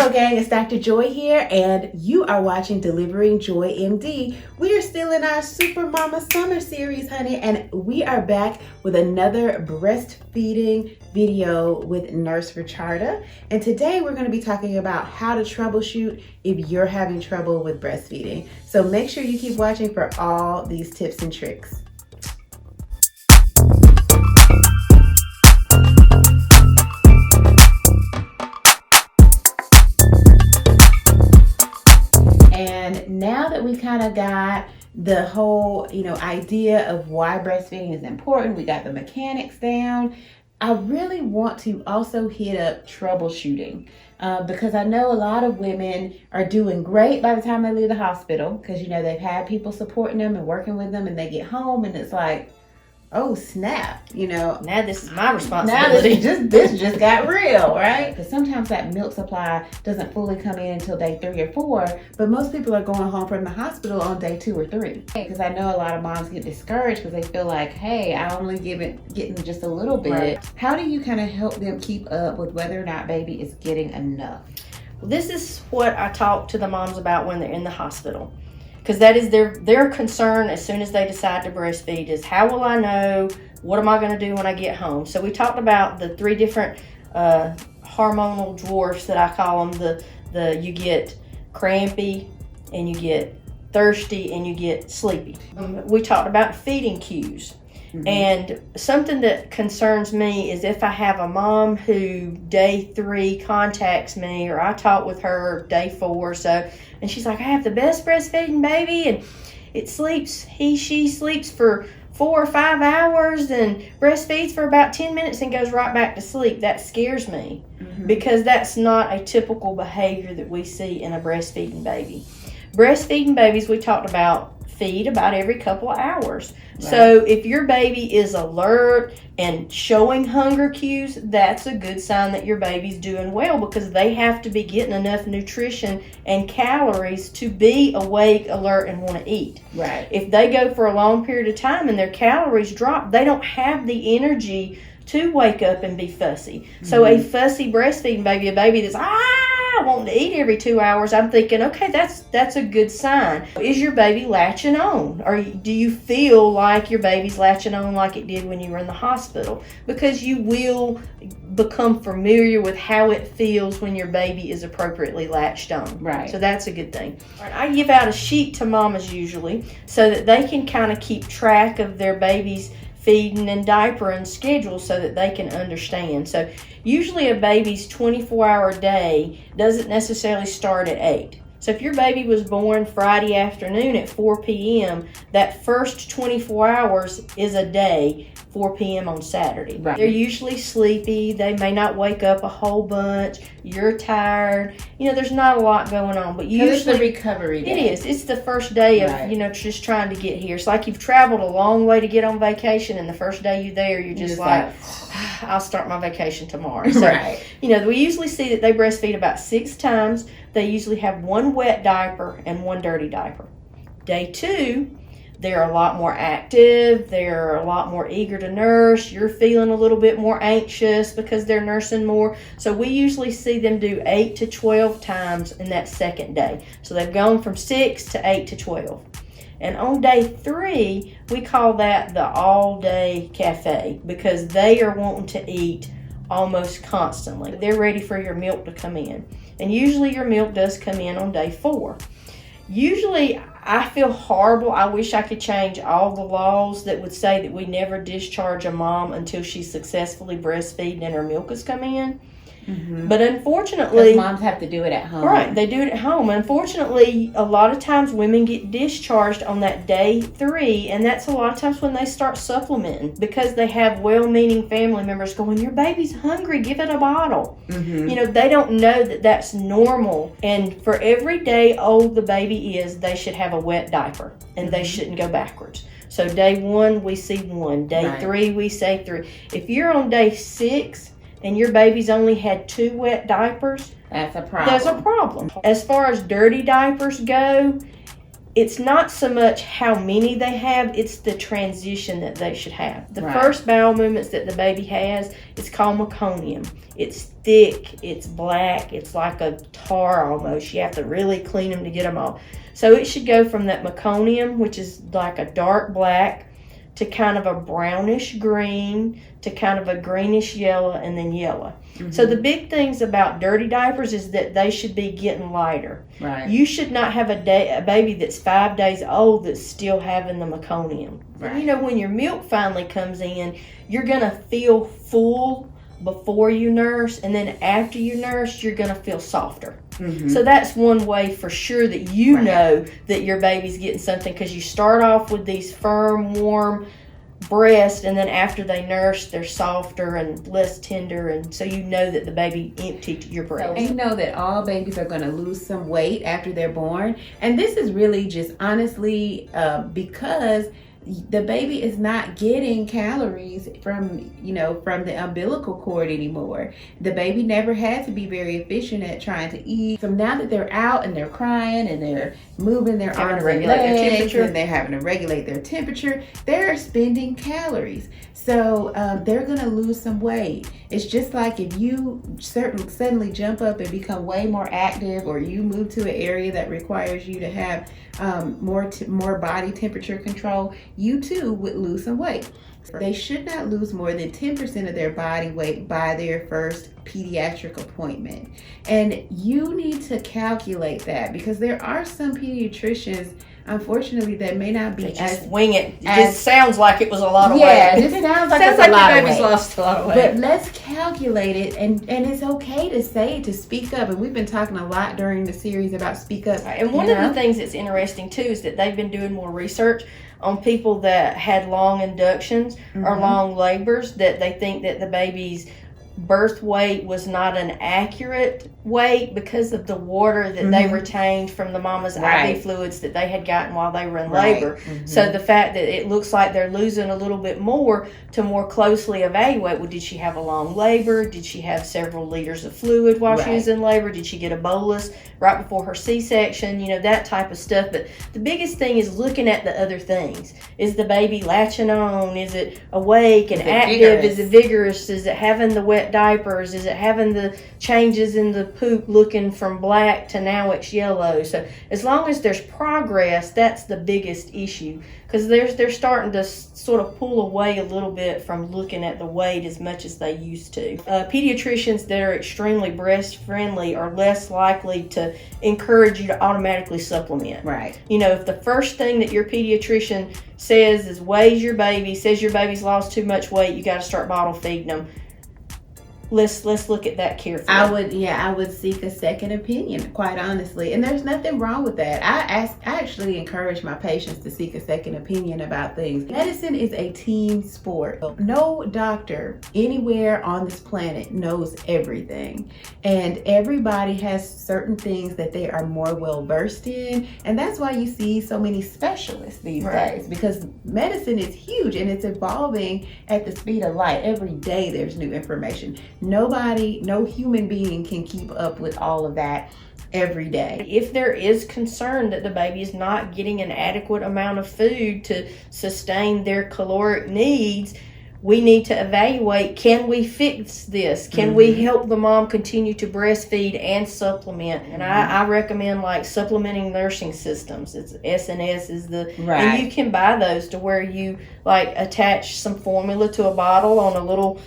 girl gang, it's Dr. Joy here, and you are watching Delivering Joy MD. We are still in our Super Mama Summer series, honey, and we are back with another breastfeeding video with Nurse Richarda. And today we're going to be talking about how to troubleshoot if you're having trouble with breastfeeding. So make sure you keep watching for all these tips and tricks. Now that we kind of got the whole, idea of why breastfeeding is important, we got the mechanics down, I really want to also hit up troubleshooting because I know a lot of women are doing great by the time they leave the hospital because, they've had people supporting them and working with them, and they get home and it's like, oh snap, Now this is my responsibility. Now this just got real, right? Because sometimes that milk supply doesn't fully come in until day 3 or 4, but most people are going home from the hospital on day 2 or 3. Because I know a lot of moms get discouraged because they feel like, hey, I only getting just a little bit. Right. How do you kind of help them keep up with whether or not baby is getting enough? This is what I talk to the moms about when they're in the hospital. Because that is their concern as soon as they decide to breastfeed is, how will I know? What am I going to do when I get home? So we talked about the 3 different hormonal dwarfs that I call them. You get crampy, and you get thirsty, and you get sleepy. We talked about feeding cues. Mm-hmm. And something that concerns me is if I have a mom who day 3 contacts me, or I talk with her day 4 or so, and she's like, I have the best breastfeeding baby, and she sleeps for 4 or 5 hours and breastfeeds for about 10 minutes and goes right back to sleep. That scares me. Mm-hmm. Because that's not a typical behavior that we see in a breastfeeding baby. Breastfeeding babies, we talked about, feed about every couple of hours. Right. So if your baby is alert and showing hunger cues, that's a good sign that your baby's doing well, because they have to be getting enough nutrition and calories to be awake, alert, and want to eat. Right. If they go for a long period of time and their calories drop, they don't have the energy to wake up and be fussy. Mm-hmm. So a fussy breastfeeding baby, a baby that's wanting to eat every 2 hours, I'm thinking, okay, that's a good sign. Is your baby latching on? Or do you feel like your baby's latching on like it did when you were in the hospital? Because you will become familiar with how it feels when your baby is appropriately latched on. Right. So that's a good thing. I give out a sheet to mamas usually so that they can kind of keep track of their baby's feeding and diapering schedule so that they can understand. So usually a baby's 24-hour day doesn't necessarily start at 8. So if your baby was born Friday afternoon at 4 p.m., that first 24 hours is a day, 4 p.m. on Saturday. Right. They're usually sleepy. They may not wake up a whole bunch. You're tired. There's not a lot going on. But usually it's the recovery day. It is. It's the first day of, right, just trying to get here. It's like you've traveled a long way to get on vacation, and the first day you're there, you're just like, I'll start my vacation tomorrow. So, right. We usually see that they breastfeed about 6 times. They usually have 1 wet diaper and 1 dirty diaper. Day 2, they're a lot more active. They're a lot more eager to nurse. You're feeling a little bit more anxious because they're nursing more. So we usually see them do 8 to 12 times in that second day. So they've gone from 6 to 8 to 12. And on day 3, we call that the all-day cafe, because they are wanting to eat almost constantly. They're ready for your milk to come in. And usually your milk does come in on day 4. Usually I feel horrible. I wish I could change all the laws that would say that we never discharge a mom until she's successfully breastfeeding and her milk is coming in. Mm-hmm. But unfortunately, moms have to do it at home. Right, they do it at home. Unfortunately, a lot of times women get discharged on that day 3, and that's a lot of times when they start supplementing, because they have well-meaning family members going, your baby's hungry, give it a bottle. Mm-hmm. They don't know that that's normal. And for every day old the baby is, they should have a wet diaper, and they shouldn't go backwards. So day 1, we see 1. Day 3, we say 3. If you're on day 6, and your baby's only had 2 wet diapers, that's a problem. That's a problem. As far as dirty diapers go, it's not so much how many they have, it's the transition that they should have. The Right. first bowel movements that the baby has is called meconium. It's thick, it's black, it's like a tar almost. You have to really clean them to get them off. So it should go from that meconium, which is like a dark black, to kind of a brownish green, to kind of a greenish yellow, and then yellow. So the big things about dirty diapers is that they should be getting lighter. Right. You should not have a baby that's 5 days old that's still having the meconium. Right. And you know, when your milk finally comes in, you're going to feel full before you nurse, and then after you nurse, you're going to feel softer. So that's one way for sure that you Right. know that your baby's getting something, because you start off with these firm, warm breasts, and then after they nurse, they're softer and less tender, and so you know that the baby emptied your breast. And you know that all babies are going to lose some weight after they're born. And this is really just honestly because the baby is not getting calories from the umbilical cord anymore. The baby never had to be very efficient at trying to eat. So now that they're out and they're crying and they're moving their Having to arms and regulate their legs temperature. and they're having to regulate their temperature, they're spending calories. So they're going to lose some weight. It's just like if you suddenly jump up and become way more active, or you move to an area that requires you to have more body temperature control, you too would lose some weight. They should not lose more than 10% of their body weight by their first pediatric appointment. And you need to calculate that, because there are some pediatricians, unfortunately, that may not be They as just wing it. It just sounds like it was a lot of yeah, weight. it just sounds like Sounds it's like a lot the of baby's weight. lost a lot of weight. But let's calculate it, and it's okay to say, to speak up. And we've been talking a lot during the series about speak up. And one of the things that's interesting too is that they've been doing more research on people that had long inductions or long labors, that they think that the baby's birth weight was not an accurate weight because of the water that they retained from the mama's Right. IV fluids that they had gotten while they were in Right. labor. So the fact that it looks like they're losing a little bit more, to more closely evaluate, well, did she have a long labor? Did she have several liters of fluid while she Right. was in labor? Did she get a bolus right before her C-section? You know, that type of stuff. But the biggest thing is looking at the other things. Is the baby latching on? Is it awake and Is it active? vigorous? Is it vigorous? Is it having the wet diapers? Is it having the changes in the poop looking from black to now it's yellow? So as long as there's progress, that's the biggest issue, because they're starting to sort of pull away a little bit from looking at the weight as much as they used to. Pediatricians that are extremely breast friendly are less likely to encourage you to automatically supplement. Right. You know, if the first thing that your pediatrician says is weighs your baby, says your baby's lost too much weight, you got to start bottle feeding them. Let's look at that carefully. I would seek a second opinion, quite honestly. And there's nothing wrong with that. I actually encourage my patients to seek a second opinion about things. Medicine is a team sport. No doctor anywhere on this planet knows everything. And everybody has certain things that they are more well versed in. And that's why you see so many specialists these days, because medicine is huge and it's evolving at the speed of light. Every day there's new information. No human being can keep up with all of that every day. If there is concern that the baby is not getting an adequate amount of food to sustain their caloric needs, we need to evaluate, can we fix this? Can we help the mom continue to breastfeed and supplement? And I recommend like supplementing nursing systems. It's SNS is the, and you can buy those to where you like attach some formula to a bottle on a little,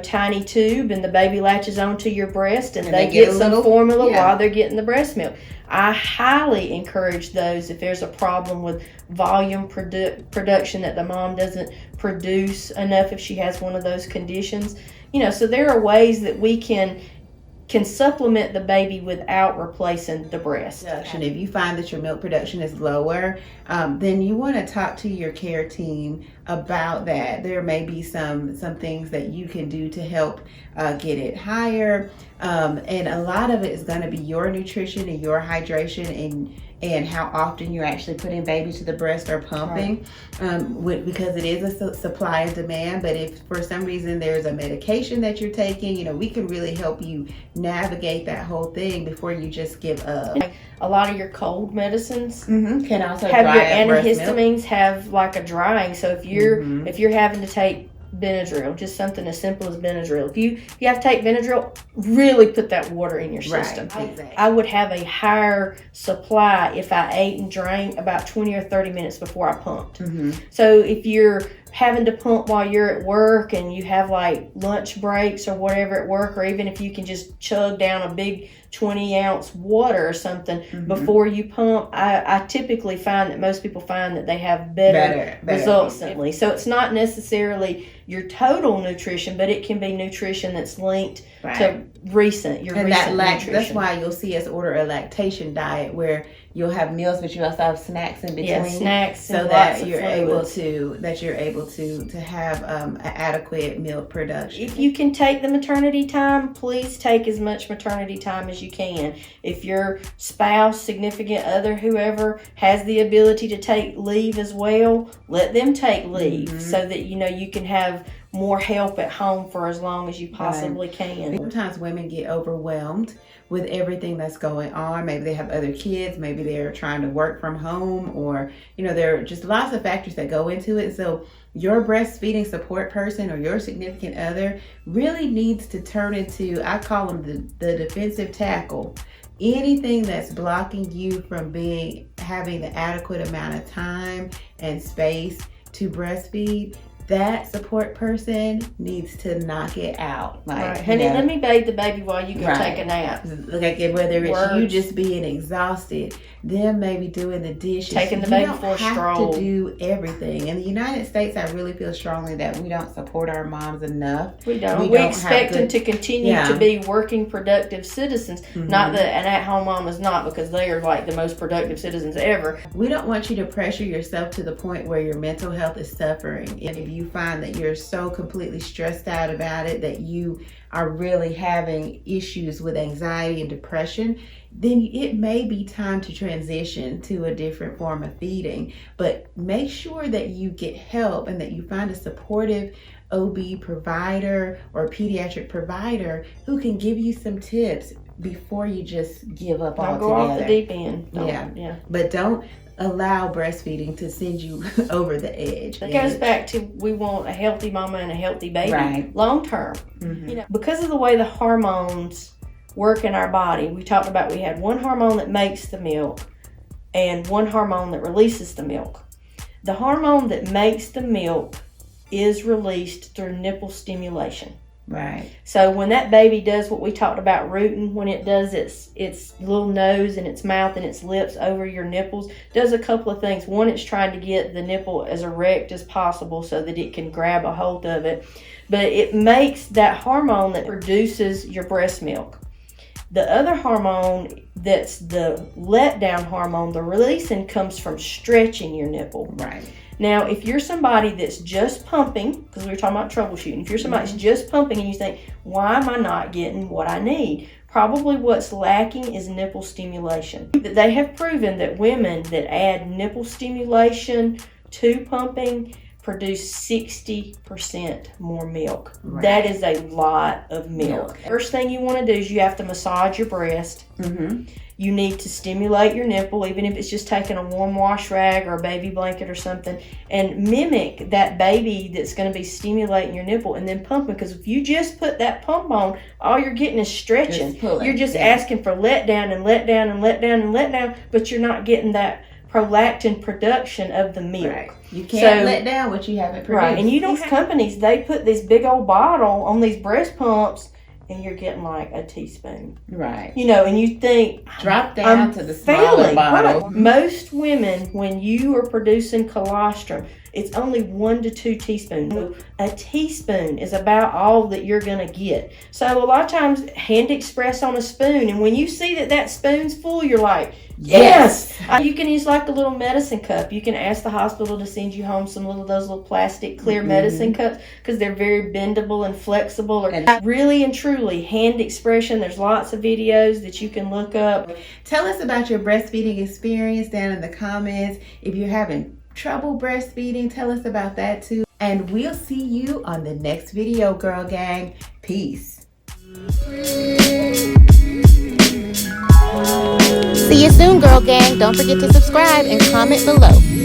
tiny tube, and the baby latches onto your breast and they get some formula while they're getting the breast milk. I highly encourage those if there's a problem with volume production, that the mom doesn't produce enough if she has one of those conditions. So there are ways that we can supplement the baby without replacing the breast. If you find that your milk production is lower, then you want to talk to your care team about that. There may be some things that you can do to help get it higher. And a lot of it is going to be your nutrition and your hydration and how often you're actually putting baby to the breast or pumping, because it is a supply and demand. But if for some reason there's a medication that you're taking, we can really help you navigate that whole thing before you just give up. A lot of your cold medicines can also have dry your up antihistamines have like a drying. So if you're having to take Benadryl, just something as simple as Benadryl. If you have to take Benadryl, really put that water in your system. Right, exactly. I would have a higher supply if I ate and drank about 20 or 30 minutes before I pumped. So if you're having to pump while you're at work and you have like lunch breaks or whatever at work, or even if you can just chug down a big 20-ounce water or something before you pump, I typically find that most people find that they have better results instantly. So it's not necessarily your total nutrition, but it can be nutrition that's linked to recent nutrition. That's why you'll see us order a lactation diet where you'll have meals, but you also have snacks in between. Yeah, snacks, so that you're able to have an adequate milk production. If you can take the maternity time, please take as much maternity time as you can. If your spouse, significant other, whoever has the ability to take leave as well, let them take leave so that you can have more help at home for as long as you possibly can. Sometimes women get overwhelmed with everything that's going on. Maybe they have other kids, maybe they're trying to work from home, or there are just lots of factors that go into it. So your breastfeeding support person or your significant other really needs to turn into, I call them the defensive tackle. Anything that's blocking you from having the adequate amount of time and space to breastfeed, that support person needs to knock it out. Honey, let me bathe the baby while you go take a nap. Like whether it's you just being exhausted, them maybe doing the dishes, taking the baby for a stroll. You don't have to do everything. In the United States, I really feel strongly that we don't support our moms enough. We don't. We expect them to continue to be working, productive citizens. Not that an at-home mom is not, because they are like the most productive citizens ever. We don't want you to pressure yourself to the point where your mental health is suffering. And if you find that you're so completely stressed out about it that you are really having issues with anxiety and depression, then it may be time to transition to a different form of feeding. But make sure that you get help and that you find a supportive OB provider or pediatric provider who can give you some tips before you just give up altogether. Don't go off the deep end. Yeah. But don't allow breastfeeding to send you over the edge. It goes back to, we want a healthy mama and a healthy baby long term. Because of the way the hormones work in our body, we talked about we had one hormone that makes the milk and one hormone that releases the milk. The hormone that makes the milk is released through nipple stimulation. So when that baby does what we talked about rooting, when it does its little nose and its mouth and its lips over your nipples, does a couple of things. One, it's trying to get the nipple as erect as possible so that it can grab a hold of it. But it makes that hormone that produces your breast milk. The other hormone that's the letdown hormone, the releasing, comes from stretching your nipple. Now, if you're somebody that's just pumping, because we were talking about troubleshooting, if you're somebody that's just pumping and you think, why am I not getting what I need? Probably what's lacking is nipple stimulation. They have proven that women that add nipple stimulation to pumping produce 60% more milk. That is a lot of milk. First thing you want to do is you have to massage your breast. You need to stimulate your nipple, even if it's just taking a warm wash rag or a baby blanket or something, and mimic that baby that's going to be stimulating your nipple and then pumping. Because if you just put that pump on, all you're getting is stretching. You're just asking for letdown and letdown and letdown and letdown, but you're not getting that prolactin production of the milk. You can't let down what you haven't produced. And these companies, they put this big old bottle on these breast pumps, and you're getting like a teaspoon. And you think, drop down to the smaller bottle. Most women, when you are producing colostrum, It's only 1 to 2 teaspoons. A teaspoon is about all that you're going to get. So a lot of times, hand express on a spoon, and when you see that spoon's full, you're like, yes. You can use like a little medicine cup. You can ask the hospital to send you home some those little plastic clear medicine cups, because they're very bendable and flexible. Or really and truly, hand expression. There's lots of videos that you can look up. Tell us about your breastfeeding experience down in the comments. If you're having trouble breastfeeding, tell us about that too. And we'll see you on the next video, girl gang. Peace. See you soon, girl gang. Don't forget to subscribe and comment below.